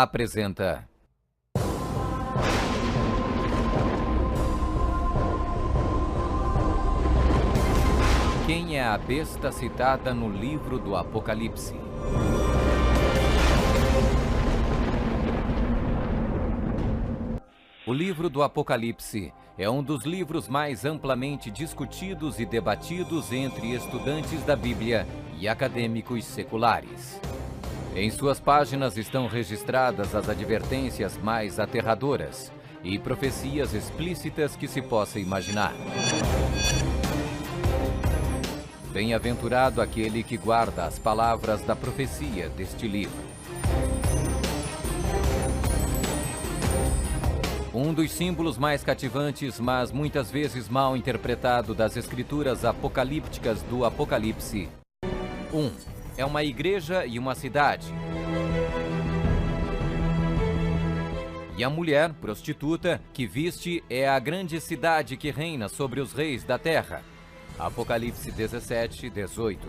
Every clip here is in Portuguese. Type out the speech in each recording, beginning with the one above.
apresenta Quem é a besta citada no livro do Apocalipse? O livro do Apocalipse é um dos livros mais amplamente discutidos e debatidos entre estudantes da Bíblia e acadêmicos seculares. Em suas páginas estão registradas as advertências mais aterradoras e profecias explícitas que se possa imaginar. Bem-aventurado aquele que guarda as palavras da profecia deste livro. Um dos símbolos mais cativantes, mas muitas vezes mal interpretado das escrituras apocalípticas do Apocalipse. 1. É uma igreja e uma cidade. E a mulher, prostituta, que viste é a grande cidade que reina sobre os reis da terra. Apocalipse 17, 18.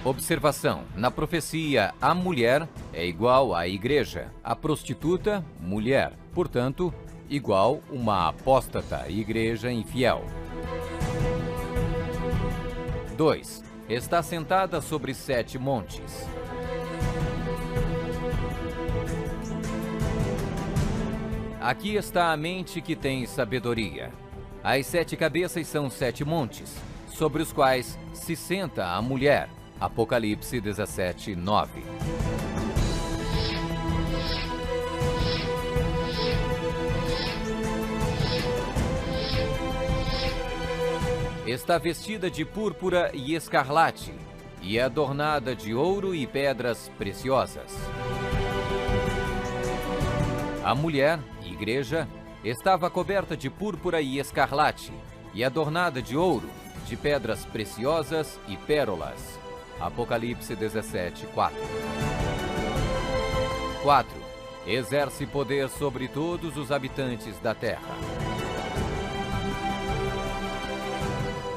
Observação: na profecia, a mulher é igual à igreja, a prostituta, mulher, portanto, igual uma apóstata, igreja infiel. 2. Está sentada sobre 7 montes. Aqui está a mente que tem sabedoria. As 7 cabeças são 7 montes, sobre os quais se senta a mulher. Apocalipse 17, 9. Está vestida de púrpura e escarlate, e é adornada de ouro e pedras preciosas. A mulher, igreja, estava coberta de púrpura e escarlate, e adornada de ouro, de pedras preciosas e pérolas. Apocalipse 17, 4. 4. Exerce poder sobre todos os habitantes da terra.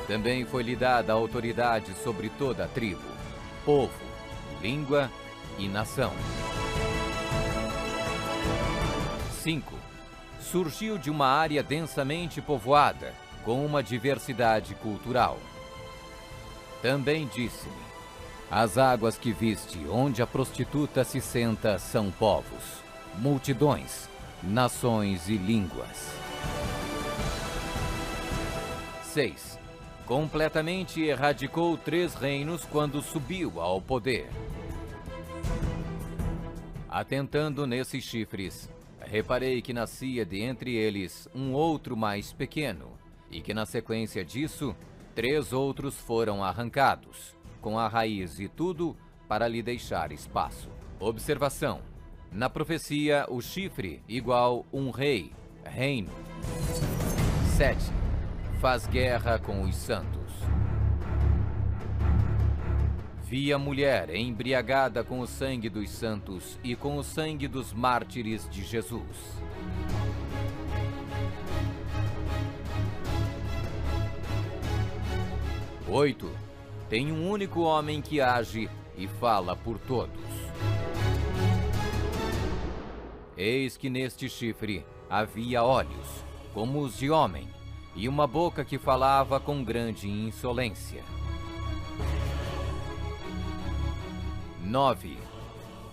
Também foi-lhe dada autoridade sobre toda a tribo, povo, língua e nação. 5. Surgiu de uma área densamente povoada, com uma diversidade cultural. Também disse-me: as águas que viste, onde a prostituta se senta, são povos, multidões, nações e línguas. 6. Completamente erradicou 3 reinos quando subiu ao poder. Atentando nesses chifres, reparei que nascia de entre eles um outro mais pequeno, e que na sequência disso, 3 outros foram arrancados, com a raiz e tudo, para lhe deixar espaço. Observação: na profecia, o chifre igual um rei, reino. 7. Faz guerra com os santos. Vi a mulher embriagada com o sangue dos santos e com o sangue dos mártires de Jesus. 8. Tem um único homem que age e fala por todos. Eis que neste chifre havia olhos, como os de homem, e uma boca que falava com grande insolência. 9.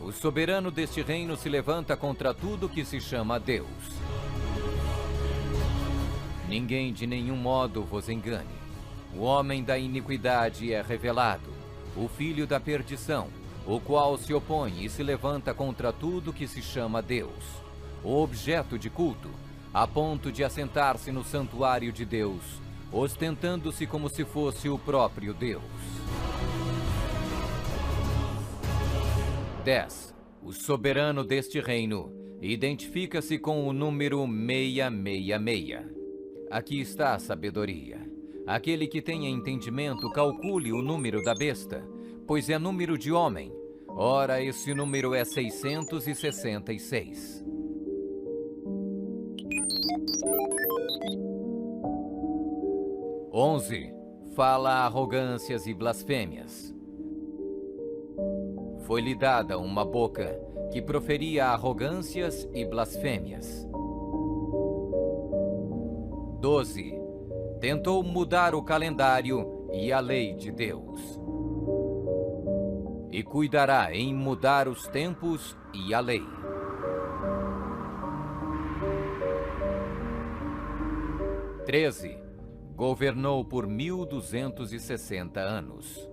O soberano deste reino se levanta contra tudo que se chama Deus. Ninguém de nenhum modo vos engane. O homem da iniquidade é revelado, o filho da perdição, o qual se opõe e se levanta contra tudo que se chama Deus, o objeto de culto, a ponto de assentar-se no santuário de Deus, ostentando-se como se fosse o próprio Deus. 10. O soberano deste reino identifica-se com o número 666. Aqui está a sabedoria. Aquele que tenha entendimento, calcule o número da besta, pois é número de homem. Ora, esse número é 666. 11. Fala arrogâncias e blasfêmias. foi-lhe dada uma boca que proferia arrogâncias e blasfêmias. 12. Tentou mudar o calendário e a lei de Deus. E cuidará em mudar os tempos e a lei. 13. Governou por 1260 anos.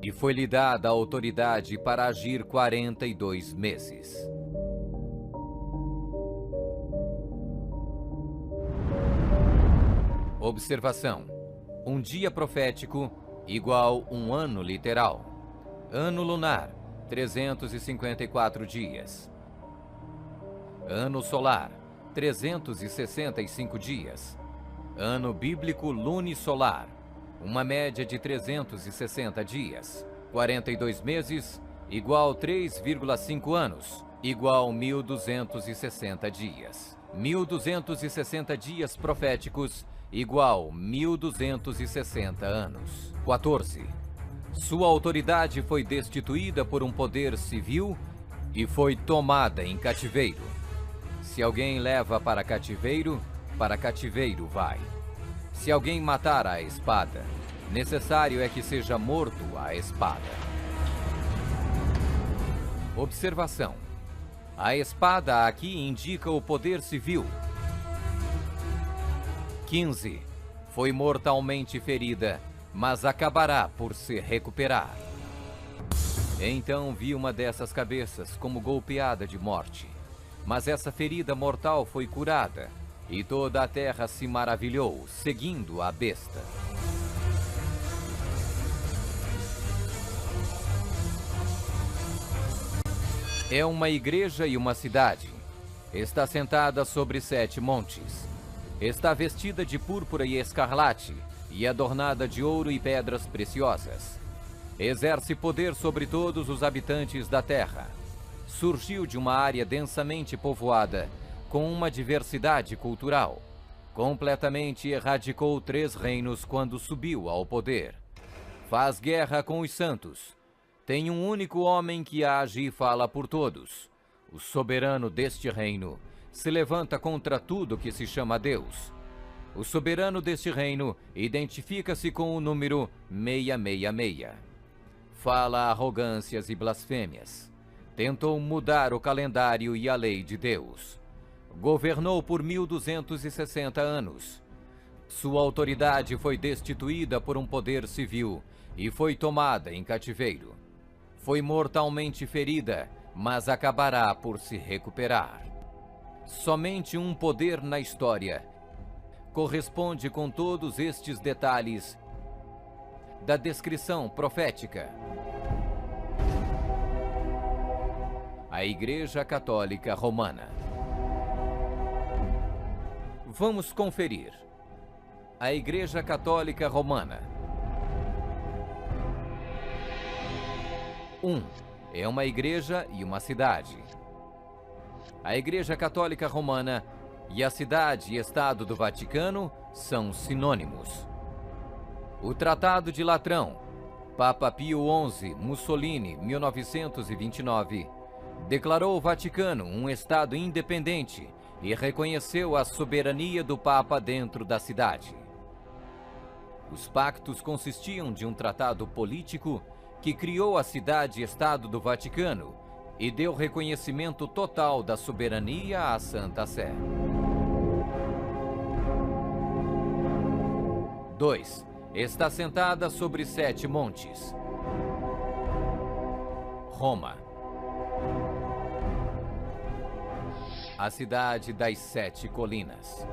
E foi-lhe dada a autoridade para agir 42 meses. Observação: um dia profético igual um ano literal. Ano lunar, 354 dias. Ano solar, 365 dias. Ano bíblico lunisolar, uma média de 360 dias. 42 meses, igual 3,5 anos, igual 1260 dias. 1260 dias proféticos, igual 1260 anos. 14. Sua autoridade foi destituída por um poder civil e foi tomada em cativeiro. Se alguém leva para cativeiro vai. Se alguém matar à espada, necessário é que seja morto à espada. Observação: a espada aqui indica o poder civil. 15. Foi mortalmente ferida, mas acabará por se recuperar. Então vi uma dessas cabeças como golpeada de morte. Mas essa ferida mortal foi curada, e toda a terra se maravilhou, seguindo a besta. É uma igreja e uma cidade. Está sentada sobre 7 montes. Está vestida de púrpura e escarlate, e adornada de ouro e pedras preciosas. Exerce poder sobre todos os habitantes da terra. Surgiu de uma área densamente povoada, com uma diversidade cultural. Completamente erradicou 3 reinos quando subiu ao poder. Faz guerra com os santos. Tem um único homem que age e fala por todos. O soberano deste reino se levanta contra tudo que se chama Deus. O soberano deste reino identifica-se com o número 666. Fala arrogâncias e blasfêmias. Tentou mudar o calendário e a lei de Deus. Governou por 1260 anos. Sua autoridade foi destituída por um poder civil e foi tomada em cativeiro. Foi mortalmente ferida, mas acabará por se recuperar. Somente um poder na história corresponde com todos estes detalhes da descrição profética: a Igreja Católica Romana. Vamos conferir. A Igreja Católica Romana. 1. É uma igreja e uma cidade. A Igreja Católica Romana e a cidade e Estado do Vaticano são sinônimos. O Tratado de Latrão, Papa Pio XI, Mussolini, 1929, declarou o Vaticano um Estado independente e reconheceu a soberania do Papa dentro da cidade. Os pactos consistiam de um tratado político que criou a cidade-estado do Vaticano e deu reconhecimento total da soberania à Santa Sé. 2. Está sentada sobre 7 montes. Roma. A cidade das 7 colinas.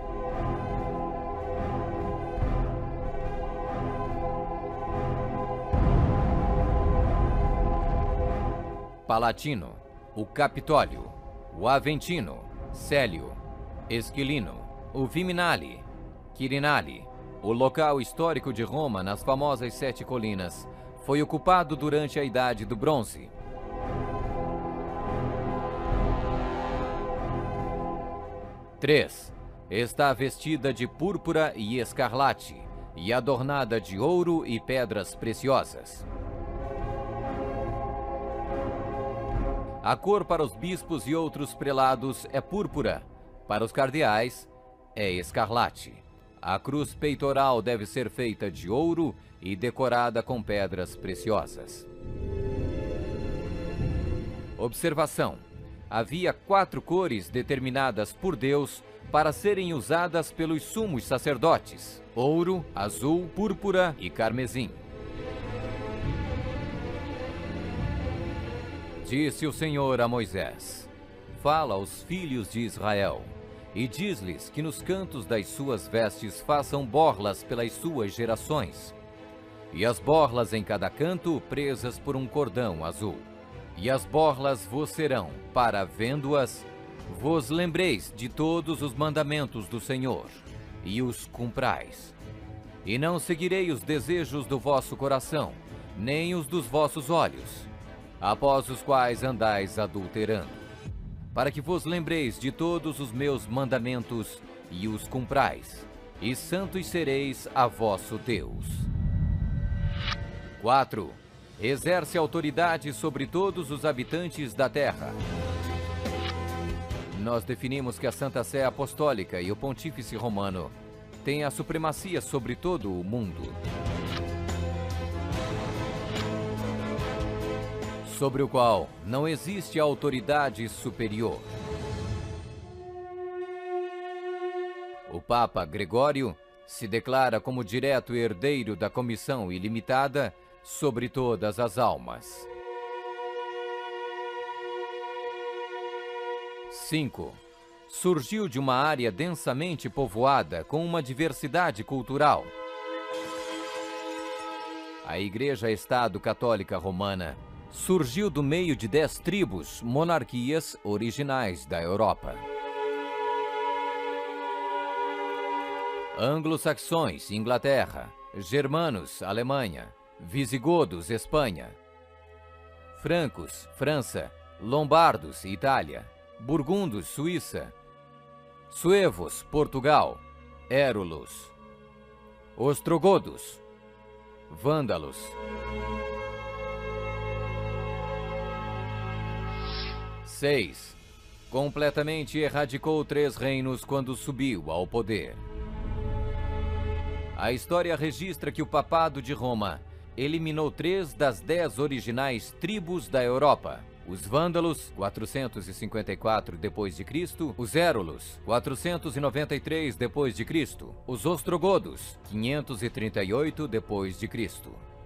Palatino, o Capitólio, o Aventino, Célio, Esquilino, o Viminale, Quirinale, o local histórico de Roma nas famosas 7 colinas, foi ocupado durante a Idade do Bronze. Três. Está vestida de púrpura e escarlate, e adornada de ouro e pedras preciosas. A cor para os bispos e outros prelados é púrpura, para os cardeais é escarlate. A cruz peitoral deve ser feita de ouro e decorada com pedras preciosas. Observação: havia 4 cores determinadas por Deus para serem usadas pelos sumos sacerdotes: ouro, azul, púrpura e carmesim. Disse o Senhor a Moisés: fala aos filhos de Israel e diz-lhes que nos cantos das suas vestes façam borlas pelas suas gerações, e as borlas em cada canto presas por um cordão azul. E as borlas vos serão, para vendo-as, vos lembreis de todos os mandamentos do Senhor, e os cumprais. E não seguirei os desejos do vosso coração, nem os dos vossos olhos, após os quais andais adulterando, para que vos lembreis de todos os meus mandamentos e os cumprais, e santos sereis a vosso Deus. 4. Exerce autoridade sobre todos os habitantes da terra. Nós definimos que a Santa Sé Apostólica e o Pontífice Romano têm a supremacia sobre todo o mundo, sobre o qual não existe autoridade superior. O Papa Gregório se declara como direto herdeiro da comissão ilimitada sobre todas as almas. 5. Surgiu de uma área densamente povoada com uma diversidade cultural. A Igreja-Estado Católica Romana surgiu do meio de 10 tribos, monarquias originais da Europa. Anglo-saxões, Inglaterra; germanos, Alemanha; visigodos, Espanha; francos, França; lombardos, Itália; burgundos, Suíça; suevos, Portugal; érulos; ostrogodos; vândalos. 6. Completamente erradicou 3 reinos quando subiu ao poder. A história registra que o Papado de Roma eliminou 3 das 10 originais tribos da Europa: os vândalos, 454 d.C., os érulos, 493 d.C., os ostrogodos, 538 d.C.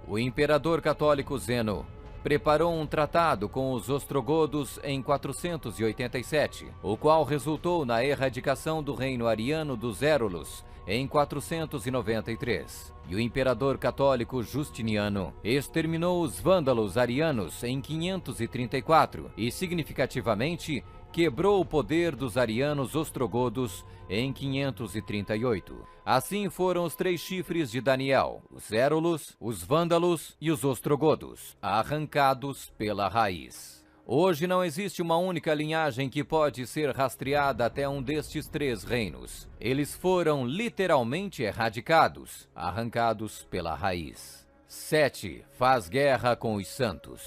O imperador católico Zeno preparou um tratado com os ostrogodos em 487, o qual resultou na erradicação do reino ariano dos érulos em 493. E o imperador católico Justiniano exterminou os vândalos arianos em 534 e, significativamente, quebrou o poder dos arianos ostrogodos em 538. Assim foram os 3 chifres de Daniel: os érulos, os vândalos e os ostrogodos, arrancados pela raiz. Hoje não existe uma única linhagem que pode ser rastreada até um destes 3 reinos. Eles foram literalmente erradicados, arrancados pela raiz. 7. Faz guerra com os santos.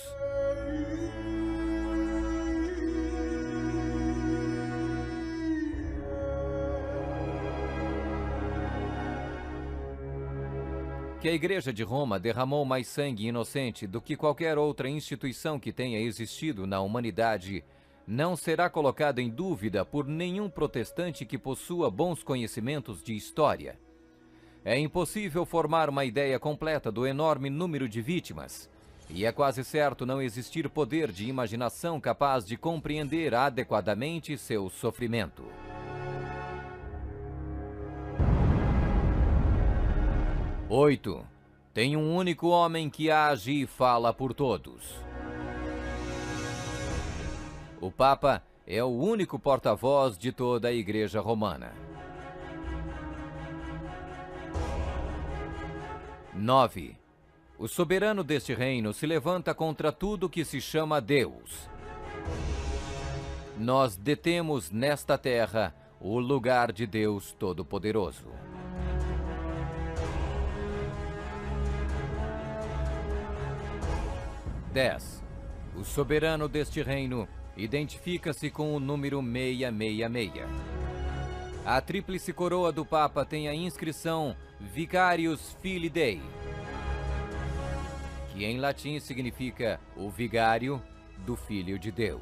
Que a Igreja de Roma derramou mais sangue inocente do que qualquer outra instituição que tenha existido na humanidade não será colocada em dúvida por nenhum protestante que possua bons conhecimentos de história. É impossível formar uma ideia completa do enorme número de vítimas, e é quase certo não existir poder de imaginação capaz de compreender adequadamente seu sofrimento. 8. Tem um único homem que age e fala por todos. O Papa é o único porta-voz de toda a Igreja Romana. 9. O soberano deste reino se levanta contra tudo que se chama Deus. Nós detemos nesta terra o lugar de Deus Todo-Poderoso. 10. O soberano deste reino identifica-se com o número 666. A tríplice coroa do Papa tem a inscrição Vicarius Filii Dei, que em latim significa o vigário do Filho de Deus.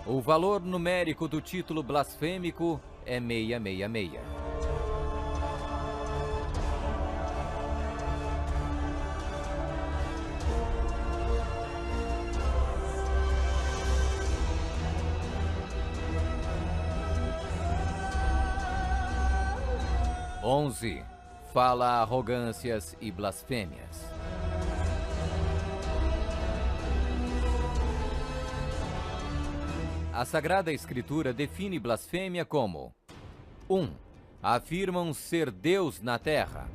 O valor numérico do título blasfêmico é 666. (11) Fala arrogâncias e blasfêmias. A Sagrada Escritura define blasfêmia como 1. Afirmam ser Deus na terra.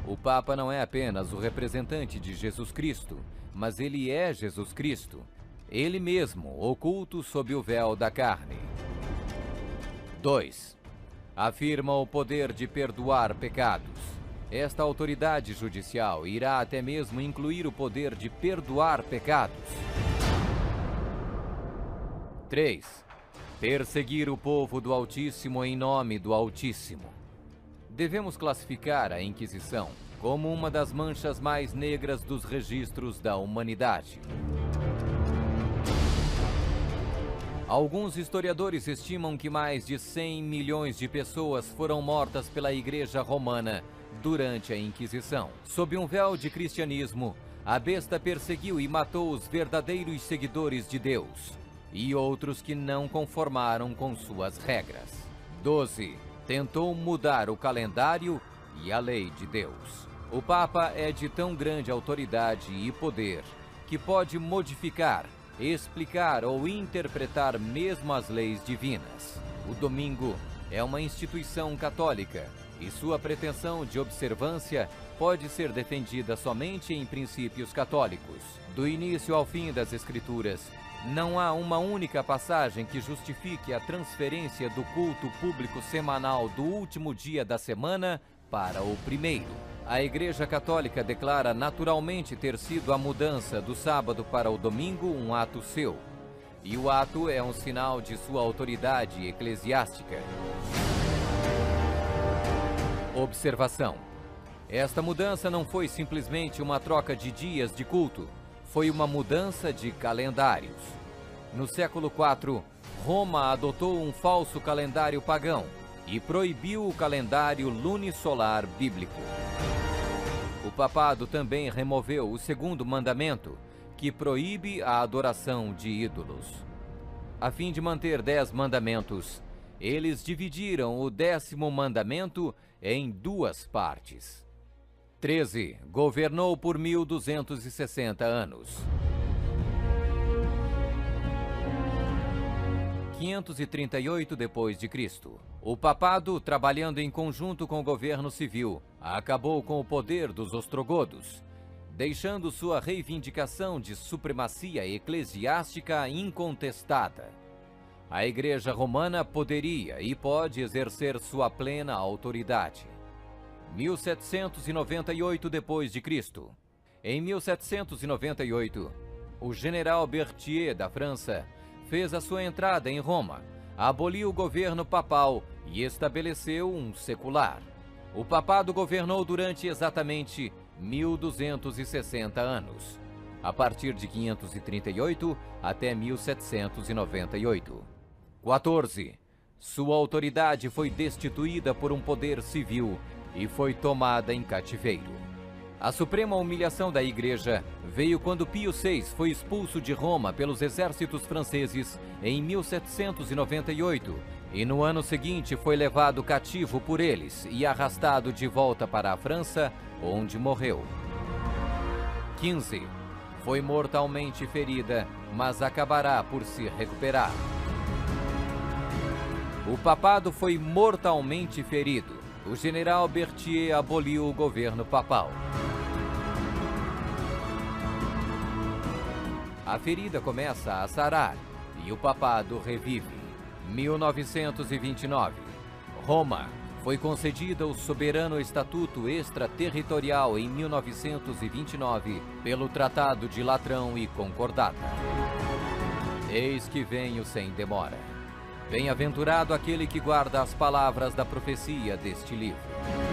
O Papa não é apenas o representante de Jesus Cristo, mas ele é Jesus Cristo, ele mesmo oculto sob o véu da carne. 2. Afirma o poder de perdoar pecados. Esta autoridade judicial irá até mesmo incluir o poder de perdoar pecados. 3. Perseguir o povo do Altíssimo em nome do Altíssimo. Devemos classificar a Inquisição como uma das manchas mais negras dos registros da humanidade. Alguns historiadores estimam que mais de 100 milhões de pessoas foram mortas pela Igreja Romana durante a Inquisição. Sob um véu de cristianismo, a besta perseguiu e matou os verdadeiros seguidores de Deus e outros que não conformaram com suas regras. 12. Tentou mudar o calendário e a lei de Deus. O Papa é de tão grande autoridade e poder que pode modificar, explicar ou interpretar mesmo as leis divinas. O domingo é uma instituição católica e sua pretensão de observância pode ser defendida somente em princípios católicos. Do início ao fim das Escrituras, não há uma única passagem que justifique a transferência do culto público semanal do último dia da semana para o primeiro. A Igreja Católica declara naturalmente ter sido a mudança do sábado para o domingo um ato seu, e o ato é um sinal de sua autoridade eclesiástica. Observação: esta mudança não foi simplesmente uma troca de dias de culto, foi uma mudança de calendários. No século IV, Roma adotou um falso calendário pagão e proibiu o calendário lunisolar bíblico. O papado também removeu o segundo mandamento, que proíbe a adoração de ídolos. A fim de manter 10 mandamentos, eles dividiram o 10º mandamento em 2 partes. 13. Governou por 1260 anos. 538 d.C. O papado, trabalhando em conjunto com o governo civil, acabou com o poder dos ostrogodos, deixando sua reivindicação de supremacia eclesiástica incontestada. A Igreja Romana poderia e pode exercer sua plena autoridade. 1798 d.C. Em 1798, o general Berthier da França fez a sua entrada em Roma, aboliu o governo papal e estabeleceu um secular. O papado governou durante exatamente 1260 anos, a partir de 538 até 1798. 14. Sua autoridade foi destituída por um poder civil e foi tomada em cativeiro. A suprema humilhação da Igreja veio quando Pio VI foi expulso de Roma pelos exércitos franceses em 1798 e no ano seguinte foi levado cativo por eles e arrastado de volta para a França, onde morreu. 15. Foi mortalmente ferida, mas acabará por se recuperar. O papado foi mortalmente ferido. O general Berthier aboliu o governo papal. A ferida começa a sarar e o papado revive. 1929. Roma foi concedida o soberano estatuto extraterritorial em 1929 pelo Tratado de Latrão e Concordata. Eis que venho sem demora. Bem-aventurado aquele que guarda as palavras da profecia deste livro.